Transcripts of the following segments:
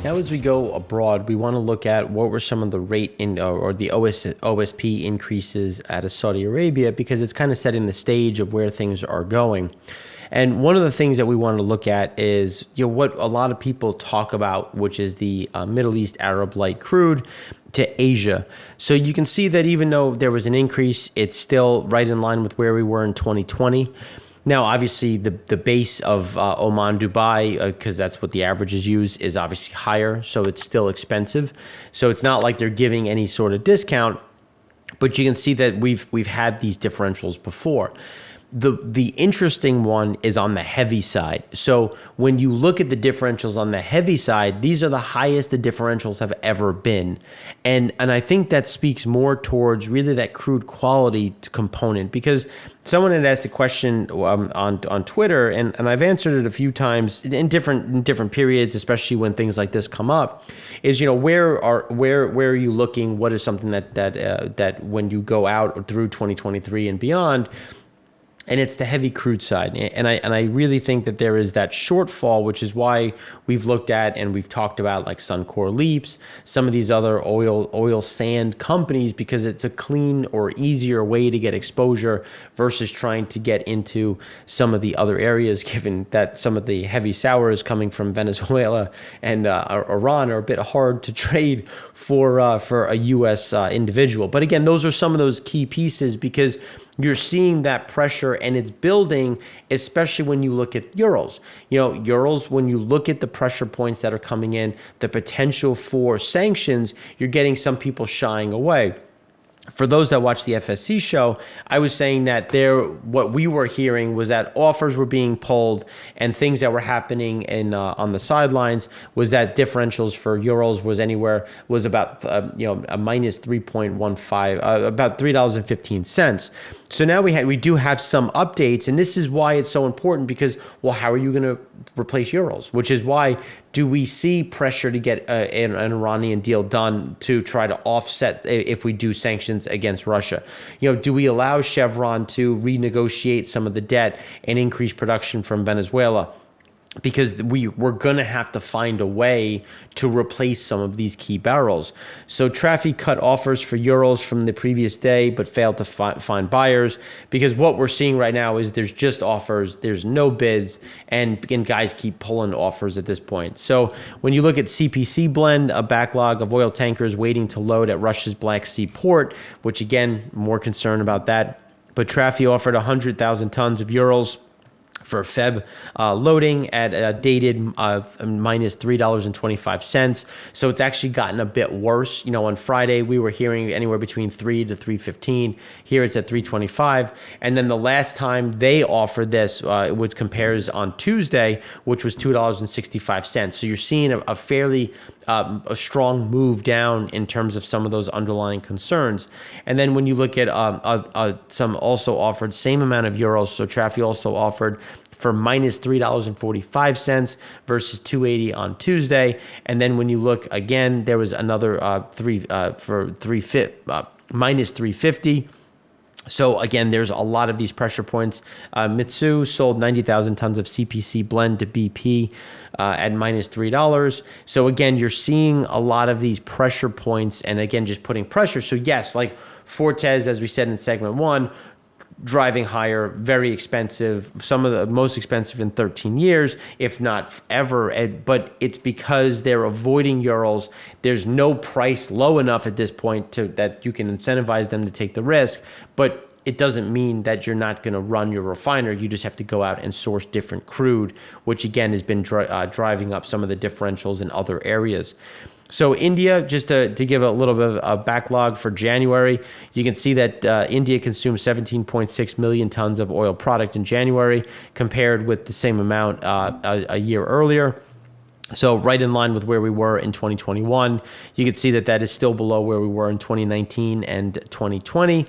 Now, as we go abroad, we want to look at what were some of the rate in or the OSP increases out of Saudi Arabia, because it's kind of setting the stage of where things are going. And one of the things that we want to look at is, what a lot of people talk about, which is the Middle East Arab light crude to Asia. So you can see that even though there was an increase, it's still right in line with where we were in 2020. Now, obviously, the base of Oman, Dubai, because that's what the averages use, is obviously higher, so it's still expensive. So it's not like they're giving any sort of discount, but you can see that we've had these differentials before. The interesting one is on the heavy side. So when you look at the differentials on the heavy side, these are the highest the differentials have ever been. And I think that speaks more towards really that crude quality component, because someone had asked a question on Twitter, and I've answered it a few times in different periods, especially when things like this come up, is where are you looking? What is something that when you go out through 2023 and beyond? And it's the heavy crude side. And I really think that there is that shortfall, which is why we've looked at and we've talked about like Suncor Leaps, some of these other oil sand companies, because it's a clean or easier way to get exposure versus trying to get into some of the other areas, given that some of the heavy sours coming from Venezuela and Iran are a bit hard to trade for a U.S. individual. But again, those are some of those key pieces, because you're seeing that pressure and it's building, especially when you look at Urals. Urals, when you look at the pressure points that are coming in, the potential for sanctions, you're getting some people shying away. For those that watch the FSC show, I was saying that what we were hearing was that offers were being pulled and things that were happening on the sidelines was that differentials for Urals was about a minus 3.15, about $3.15. So now we do have some updates, and this is why it's so important, because, well, how are you going to replace Urals? Which is why do we see pressure to get an Iranian deal done to try to offset if we do sanctions against Russia? Do we allow Chevron to renegotiate some of the debt and increase production from Venezuela? Because we're going to have to find a way to replace some of these key barrels. So Trafigura cut offers for Urals from the previous day, but failed to find buyers, because what we're seeing right now is there's just offers, there's no bids, and guys keep pulling offers at this point. So when you look at CPC blend, a backlog of oil tankers waiting to load at Russia's Black Sea port, which again, more concerned about that. But Trafigura offered 100,000 tons of Urals for Feb loading at a dated minus $3.25. So it's actually gotten a bit worse. On Friday, we were hearing anywhere between 3 to 3.15. Here it's at 3.25. And then the last time they offered this, which compares on Tuesday, which was $2.65. So you're seeing a fairly a strong move down in terms of some of those underlying concerns. And then when you look at some also offered same amount of Urals, so Trafigura also offered for minus $3.45 versus $2.80 on Tuesday. And then when you look again, there was another minus $3.50. So again, there's a lot of these pressure points. Mitsui sold 90,000 tons of CPC blend to BP at minus $3. So again, you're seeing a lot of these pressure points, and again, just putting pressure. So yes, like Fortes, as we said in segment 1, driving higher, very expensive, some of the most expensive in 13 years, if not ever. But it's because they're avoiding Urals. There's no price low enough at this point that you can incentivize them to take the risk. But it doesn't mean that you're not going to run your refiner. You just have to go out and source different crude, which again has been driving up some of the differentials in other areas. So India, just to give a little bit of a backlog for January, you can see that India consumed 17.6 million tons of oil product in January, compared with the same amount a year earlier. So right in line with where we were in 2021. You can see that is still below where we were in 2019 and 2020.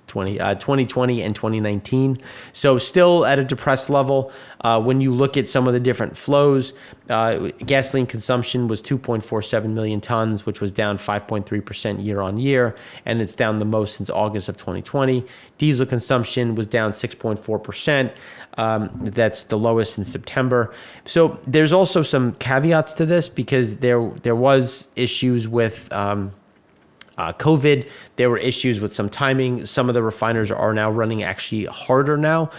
2020 and 2019. So still at a depressed level. When you look at some of the different flows, gasoline consumption was 2.47 million tons, which was down 5.3% year on year, and it's down the most since August of 2020. Diesel consumption was down 6.4%. That's the lowest in September. So there's also some caveats to this because there was issues with COVID. There were issues with some timing. Some of the refiners are now running actually harder now.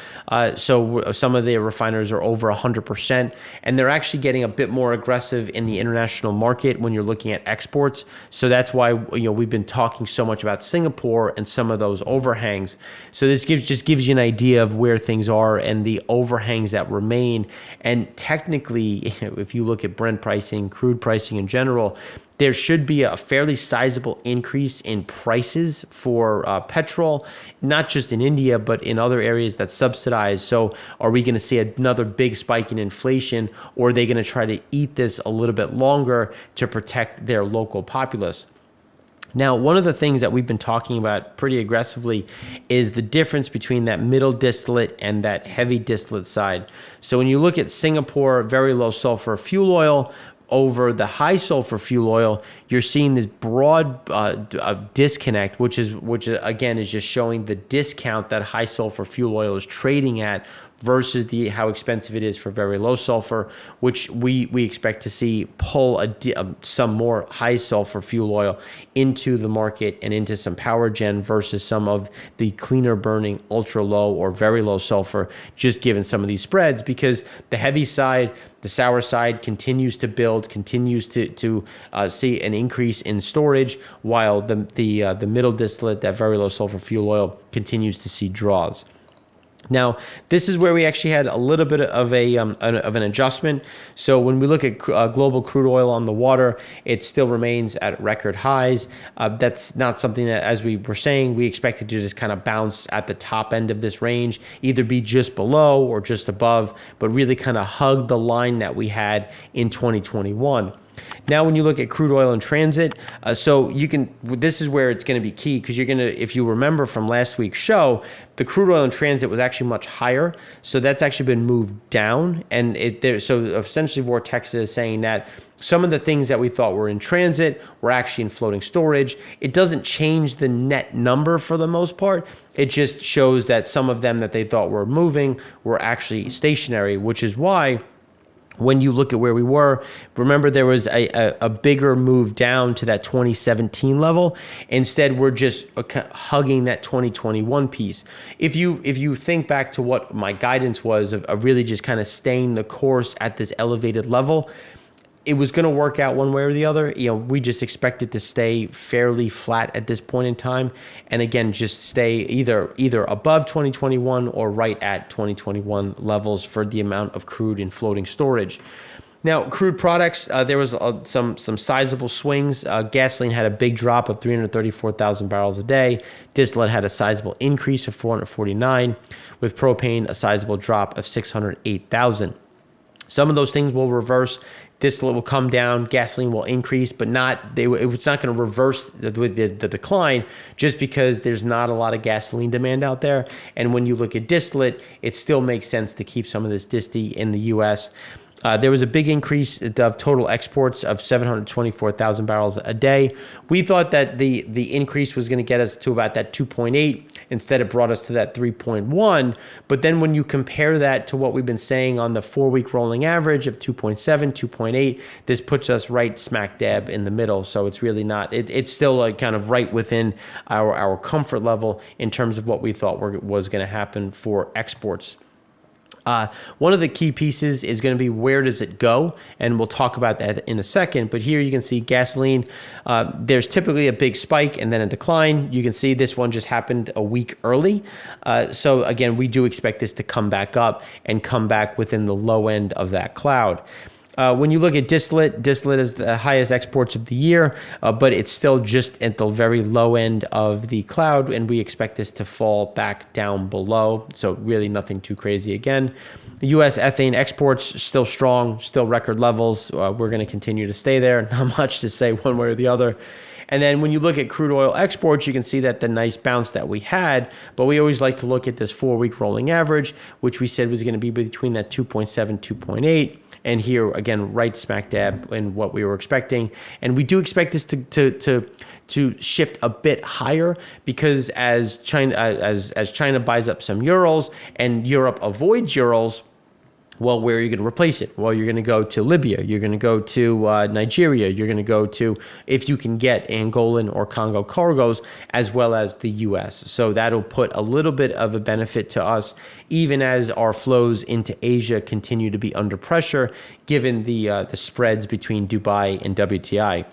So some of the refiners are over 100%, and they're actually getting a bit more aggressive in the international market when you're looking at exports. So that's why we've been talking so much about Singapore and some of those overhangs. So this just gives you an idea of where things are and the overhangs that remain. And technically, if you look at Brent pricing, crude pricing in general, there should be a fairly sizable increase in prices for petrol, not just in India, but in other areas that subsidize. So are we going to see another big spike in inflation, or are they going to try to eat this a little bit longer to protect their local populace? Now, one of the things that we've been talking about pretty aggressively is the difference between that middle distillate and that heavy distillate side. So when you look at Singapore, very low sulfur fuel oil, over the high sulfur fuel oil, you're seeing this broad disconnect, which again is just showing the discount that high sulfur fuel oil is trading at versus how expensive it is for very low sulfur, which we expect to see pull some more high sulfur fuel oil into the market and into some power gen versus some of the cleaner burning ultra low or very low sulfur, just given some of these spreads, because the heavy side, the sour side continues to build, continues to see an increase in storage, while the middle distillate, that very low sulfur fuel oil, continues to see draws. Now, this is where we actually had a little bit of an adjustment. So when we look at global crude oil on the water, it still remains at record highs. That's not something that, as we were saying, we expected to just kind of bounce at the top end of this range, either be just below or just above, but really kind of hug the line that we had in 2021. Now, when you look at crude oil in transit, this is where it's going to be key, because if you remember from last week's show, the crude oil in transit was actually much higher. So that's actually been moved down. And so essentially Vortex is saying that some of the things that we thought were in transit were actually in floating storage. It doesn't change the net number for the most part. It just shows that some of them that they thought were moving were actually stationary, which is why when you look at where we were, remember there was a bigger move down to that 2017 level. Instead, we're just hugging that 2021 piece. If you think back to what my guidance was of really just kind of staying the course at this elevated level, it was going to work out one way or the other. We just expect it to stay fairly flat at this point in time, and again, just stay either above 2021 or right at 2021 levels for the amount of crude in floating storage. Now, crude products, there was some sizable swings. Gasoline had a big drop of 334,000 barrels a day. Distillate had a sizable increase of 449, with propane a sizable drop of 608,000. Some of those things will reverse. Distillate will come down, gasoline will increase, but it's not going to reverse the decline, just because there's not a lot of gasoline demand out there. And when you look at distillate, it still makes sense to keep some of this disty in the U.S. There was a big increase of total exports of 724,000 barrels a day. We thought that the increase was going to get us to about that 2.8. Instead, it brought us to that 3.1. But then when you compare that to what we've been saying on the 4-week rolling average of 2.7, 2.8, this puts us right smack dab in the middle. So it's really not, it's still kind of right within our comfort level in terms of what we thought was going to happen for exports. One of the key pieces is going to be where does it go, and we'll talk about that in a second. But here you can see gasoline. There's typically a big spike and then a decline. You can see this one just happened a week early. So again, we do expect this to come back up and come back within the low end of that cloud. When you look at distillate is the highest exports of the year, but it's still just at the very low end of the cloud, and we expect this to fall back down below. So really nothing too crazy again. The U.S. ethane exports still strong, still record levels. We're going to continue to stay there. Not much to say one way or the other. And then when you look at crude oil exports, you can see that the nice bounce that we had, but we always like to look at this 4-week rolling average, which we said was going to be between that 2.7, 2.8. And here, again, right smack dab in what we were expecting. And we do expect this to shift a bit higher, because as China buys up some Urals and Europe avoids Urals, Well, where are you going to replace it? Well, you're going to go to Libya. You're going to go to Nigeria. You're going to go to, if you can get Angolan or Congo cargoes, as well as the U.S. So that'll put a little bit of a benefit to us, even as our flows into Asia continue to be under pressure, given the spreads between Dubai and WTI.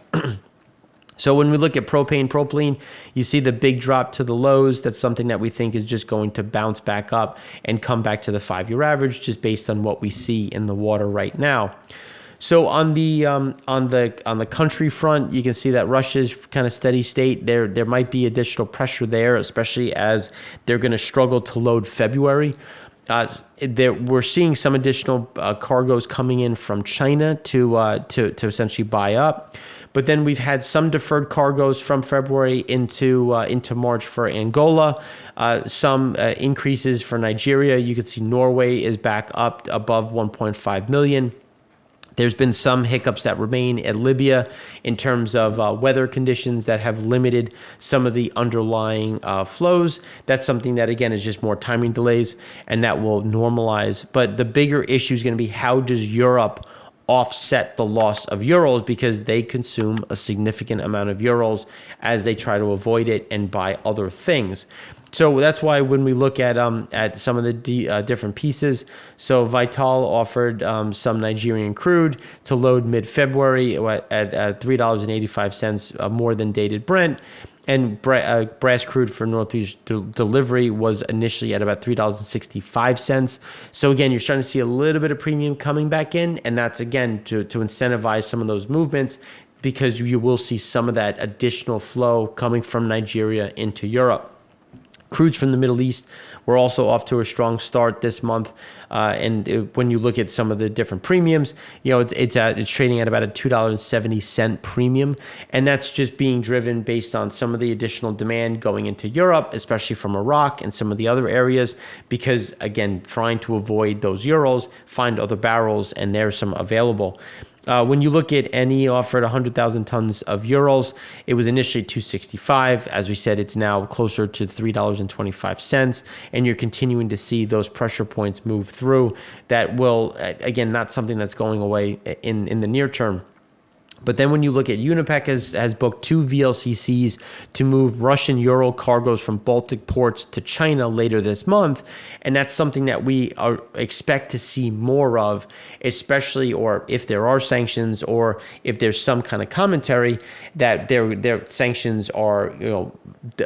So when we look at propane, propylene, you see the big drop to the lows. That's something that we think is just going to bounce back up and come back to the 5-year average, just based on what we see in the water right now. So on the country front, you can see that Russia's kind of steady state. There might be additional pressure there, especially as they're going to struggle to load February. We're seeing some additional cargoes coming in from China to essentially buy up. But then we've had some deferred cargoes from February into March for Angola, some increases for Nigeria. You can see Norway is back up above 1.5 million. There's been some hiccups that remain at Libya in terms of weather conditions that have limited some of the underlying flows. That's something that, again, is just more timing delays, and that will normalize. But the bigger issue is going to be, how does Europe offset the loss of euros, because they consume a significant amount of euros as they try to avoid it and buy other things. So that's why when we look at some of the different pieces, so Vital offered some Nigerian crude to load mid-February at $3.85 more than dated Brent. And brass crude for Northeast delivery was initially at about $3.65. So again, you're starting to see a little bit of premium coming back in, and that's, again, to incentivize some of those movements, because you will see some of that additional flow coming from Nigeria into Europe. Crudes from the Middle East were also off to a strong start this month, when you look at some of the different premiums, it's trading at about a $2.70 premium, and that's just being driven based on some of the additional demand going into Europe, especially from Iraq and some of the other areas, because, again, trying to avoid those euros, find other barrels, and there's some available. When you look at NE offered 100,000 tons of euros, it was initially 265. As we said, it's now closer to $3.25, and you're continuing to see those pressure points move through. That will, again, not something that's going away in the near term. But then when you look at Unipec has booked 2 VLCCs to move Russian Ural cargoes from Baltic ports to China later this month. And that's something that we expect to see more of, especially, or if there are sanctions, or if there's some kind of commentary that their sanctions are,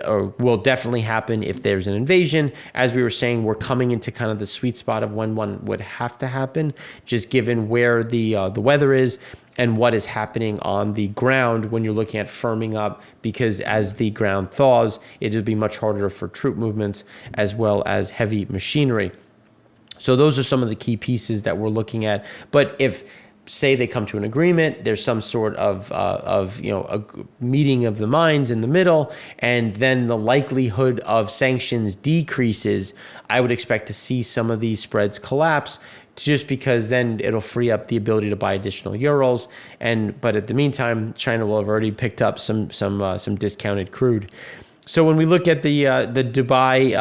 or will definitely happen if there's an invasion. As we were saying, we're coming into kind of the sweet spot of when one would have to happen, just given where the weather is and what is happening on the ground when you're looking at firming up, because as the ground thaws, it will be much harder for troop movements as well as heavy machinery. So those are some of the key pieces that we're looking at. But if, say, they come to an agreement, there's some sort of a meeting of the minds in the middle, and then the likelihood of sanctions decreases, I would expect to see some of these spreads collapse, just because then it'll free up the ability to buy additional euros. But at the meantime, China will have already picked up some discounted crude. So when we look at the Dubai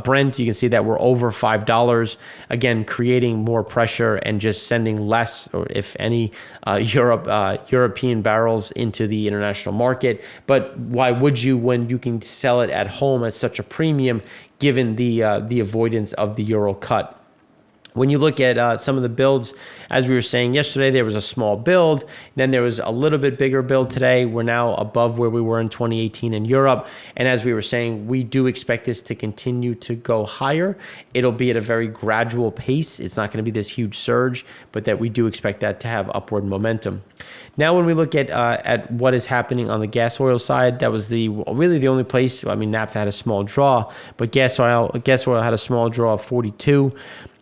Brent, you can see that we're over $5, again, creating more pressure and just sending less, or if any, European barrels into the international market. But why would you, when you can sell it at home at such a premium, given the avoidance of the euro cut? When you look at some of the builds, as we were saying yesterday, there was a small build. Then there was a little bit bigger build today. We're now above where we were in 2018 in Europe. And as we were saying, we do expect this to continue to go higher. It'll be at a very gradual pace. It's not going to be this huge surge, but that we do expect that to have upward momentum. Now, when we look at what is happening on the gas oil side, that was really the only place. I mean, naphtha had a small draw, but gas oil had a small draw of 42.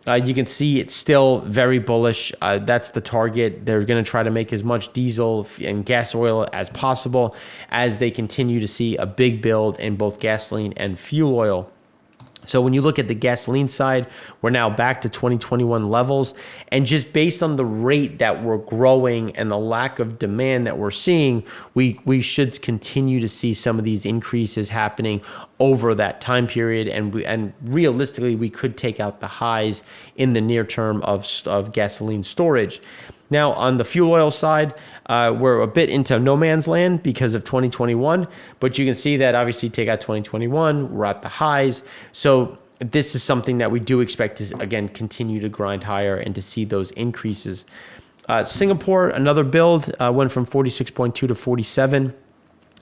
You can see it's still very bullish. That's the target. They're going to try to make as much diesel and gas oil as possible as they continue to see a big build in both gasoline and fuel oil. So when you look at the gasoline side, we're now back to 2021 levels. And just based on the rate that we're growing and the lack of demand that we're seeing, we should continue to see some of these increases happening over that time period. And realistically, we could take out the highs in the near term of gasoline storage. Now, on the fuel oil side, we're a bit into no man's land because of 2021, but you can see that obviously take out 2021, we're at the highs. So this is something that we do expect to, again, continue to grind higher and to see those increases. Singapore, another build, went from 46.2 to 47.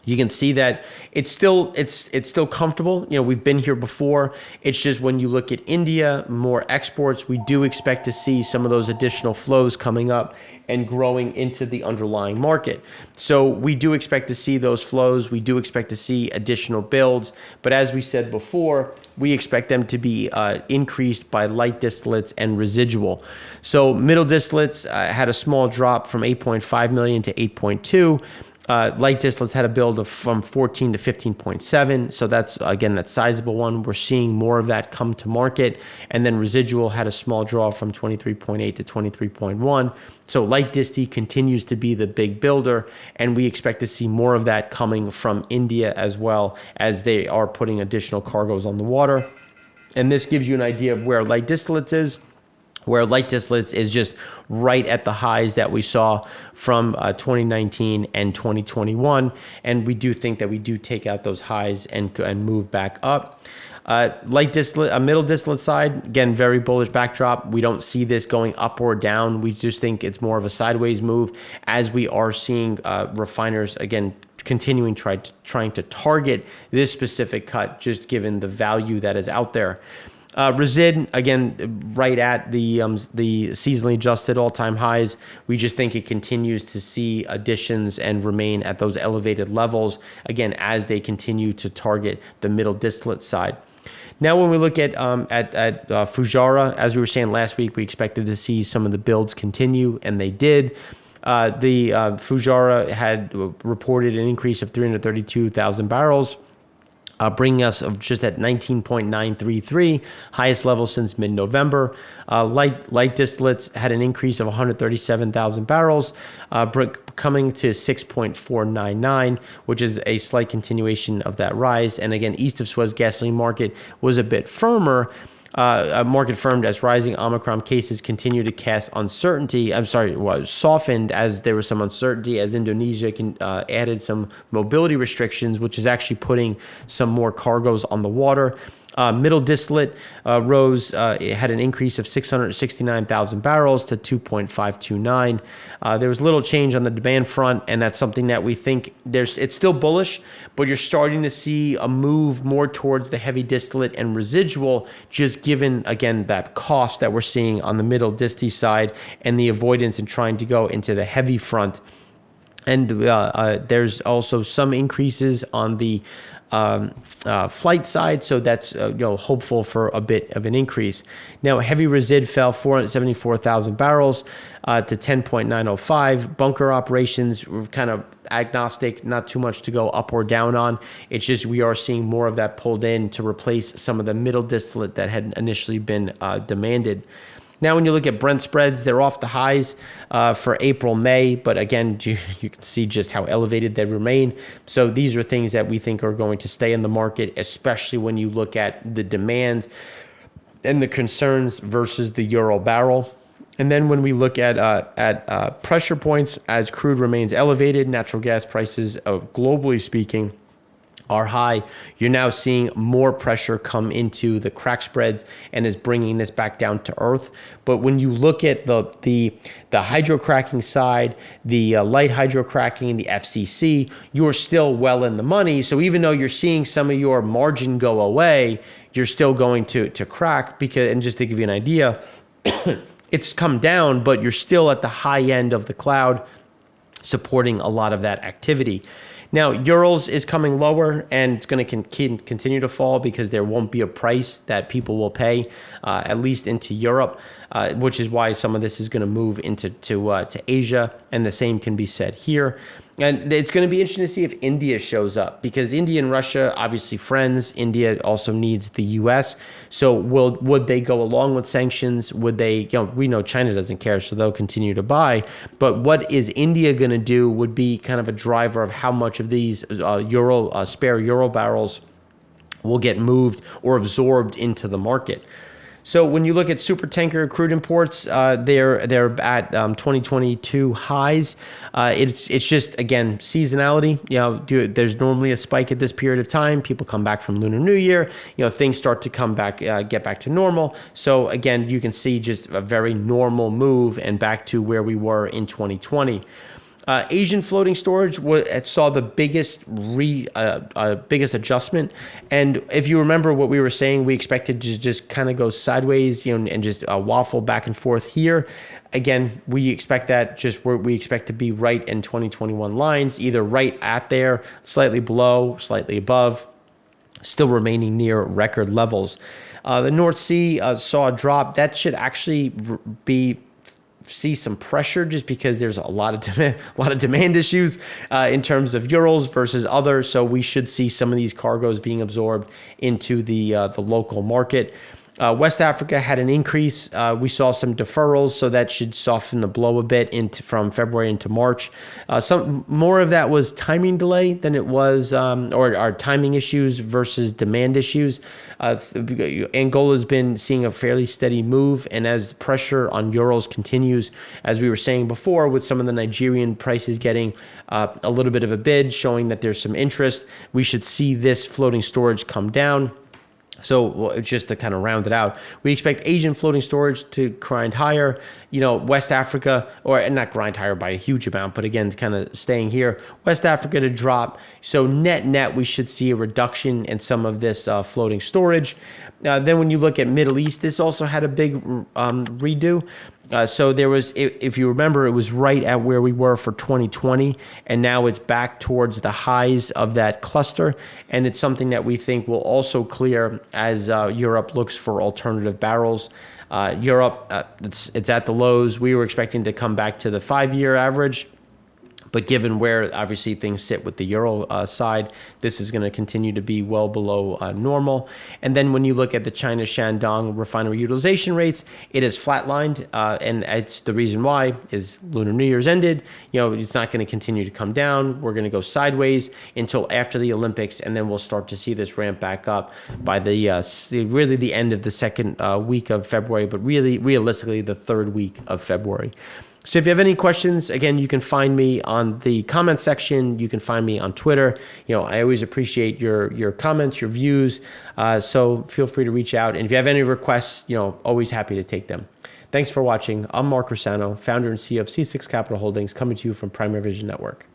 You can see that it's still comfortable. You know, we've been here before. It's just when you look at India, more exports, we do expect to see some of those additional flows coming up and growing into the underlying market. So we do expect to see those flows. We do expect to see additional builds. But as we said before, we expect them to be increased by light distillates and residual. So middle distillates had a small drop from 8.5 million to 8.2. Light distillates had a build from 14 to 15.7. So that's, again, that sizable one. We're seeing more of that come to market. And then residual had a small draw from 23.8 to 23.1. So light disti continues to be the big builder. And we expect to see more of that coming from India as well, as they are putting additional cargoes on the water. And this gives you an idea of where light distillates is, where light distillates is just right at the highs that we saw from 2019 and 2021. And we do think that we do take out those highs and move back up. Light distillate, middle distillate side, again, very bullish backdrop. We don't see this going up or down. We just think it's more of a sideways move, as we are seeing refiners, again, continuing trying to target this specific cut, just given the value that is out there. Resid, again, right at the seasonally adjusted all-time highs. We just think it continues to see additions and remain at those elevated levels, again, as they continue to target the middle distillate side. Now, when we look at Fujairah, as we were saying last week, we expected to see some of the builds continue, and they did. The Fujairah had reported an increase of 332,000 barrels. Bringing us just at 19.933, highest level since mid-November. Light distillates had an increase of 137,000 barrels, coming to 6.499, which is a slight continuation of that rise. And again, east of Suez gasoline market was a bit firmer. Market firmed as rising Omicron cases continue to cast uncertainty. Softened as there was some uncertainty as Indonesia added some mobility restrictions, which is actually putting some more cargoes on the water. Middle distillate rose, it had an increase of 669,000 barrels to 2.529. There was little change on the demand front, and that's something that we think it's still bullish, but you're starting to see a move more towards the heavy distillate and residual, just given, again, that cost that we're seeing on the middle disti side and the avoidance in trying to go into the heavy front. And there's also some increases on the flight side, so that's hopeful for a bit of an increase. Now, heavy resid fell 474,000 barrels to 10.905. Bunker operations were kind of agnostic, not too much to go up or down on. It's just we are seeing more of that pulled in to replace some of the middle distillate that had initially been demanded. Now, when you look at Brent spreads, they're off the highs for April, May, but again, you can see just how elevated they remain. So these are things that we think are going to stay in the market, especially when you look at the demands and the concerns versus the euro barrel. And then when we look at pressure points, as crude remains elevated, natural gas prices, globally speaking, are high, you're now seeing more pressure come into the crack spreads and is bringing this back down to earth. But when you look at the hydrocracking side, the light hydrocracking, the FCC, you're still well in the money. So even though you're seeing some of your margin go away, you're still going to crack, because, and just to give you an idea, it's come down, but you're still at the high end of the cloud, supporting a lot of that activity. Now, Urals is coming lower, and it's going to continue to fall because there won't be a price that people will pay, at least into Europe, which is why some of this is going to move into Asia, and the same can be said here. And it's going to be interesting to see if India shows up, because India and Russia, obviously friends. India also needs the U.S. So would they go along with sanctions? Would they, we know China doesn't care, so they'll continue to buy. But what is India going to do would be kind of a driver of how much of these spare Euro barrels will get moved or absorbed into the market. So when you look at Supertanker crude imports, they're at 2022 highs. It's just, again, seasonality. There's normally a spike at this period of time. People come back from Lunar New Year. Things start to come back, get back to normal. So again, you can see just a very normal move and back to where we were in 2020. Asian floating storage saw the biggest adjustment. And if you remember what we were saying, we expected to just kind of go sideways, and just waffle back and forth here. Again, we expect that just where we expect to be right in 2021 lines, either right at there, slightly below, slightly above, still remaining near record levels. The North Sea saw a drop. That should actually see some pressure, just because there's a lot of demand issues in terms of Urals versus others. So we should see some of these cargoes being absorbed into the local market. West Africa had an increase. We saw some deferrals, so that should soften the blow a bit from February into March. Some more of that was timing delay than it was, or timing issues versus demand issues. Angola's been seeing a fairly steady move, and as pressure on Urals continues, as we were saying before, with some of the Nigerian prices getting a little bit of a bid, showing that there's some interest, we should see this floating storage come down. So just to kind of round it out, we expect Asian floating storage to grind higher, West Africa, or not grind higher by a huge amount, but again, kind of staying here, West Africa to drop. So net, we should see a reduction in some of this floating storage. Then when you look at Middle East, this also had a big redo. So there was, if you remember, it was right at where we were for 2020, and now it's back towards the highs of that cluster, and it's something that we think will also clear as Europe looks for alternative barrels. Europe, it's at the lows. We were expecting to come back to the 5-year average, but given where obviously things sit with the Euro side, this is going to continue to be well below normal. And then when you look at the China Shandong refinery utilization rates, it is flatlined, and it's the reason why is Lunar New Year's ended. It's not going to continue to come down. We're going to go sideways until after the Olympics, and then we'll start to see this ramp back up by really the end of the second week of February, but really realistically the third week of February. So if you have any questions, again, you can find me on the comment section. You can find me on Twitter. I always appreciate your comments, your views. So feel free to reach out. And if you have any requests, always happy to take them. Thanks for watching. I'm Mark Rossano, founder and CEO of C6 Capital Holdings, coming to you from Primary Vision Network.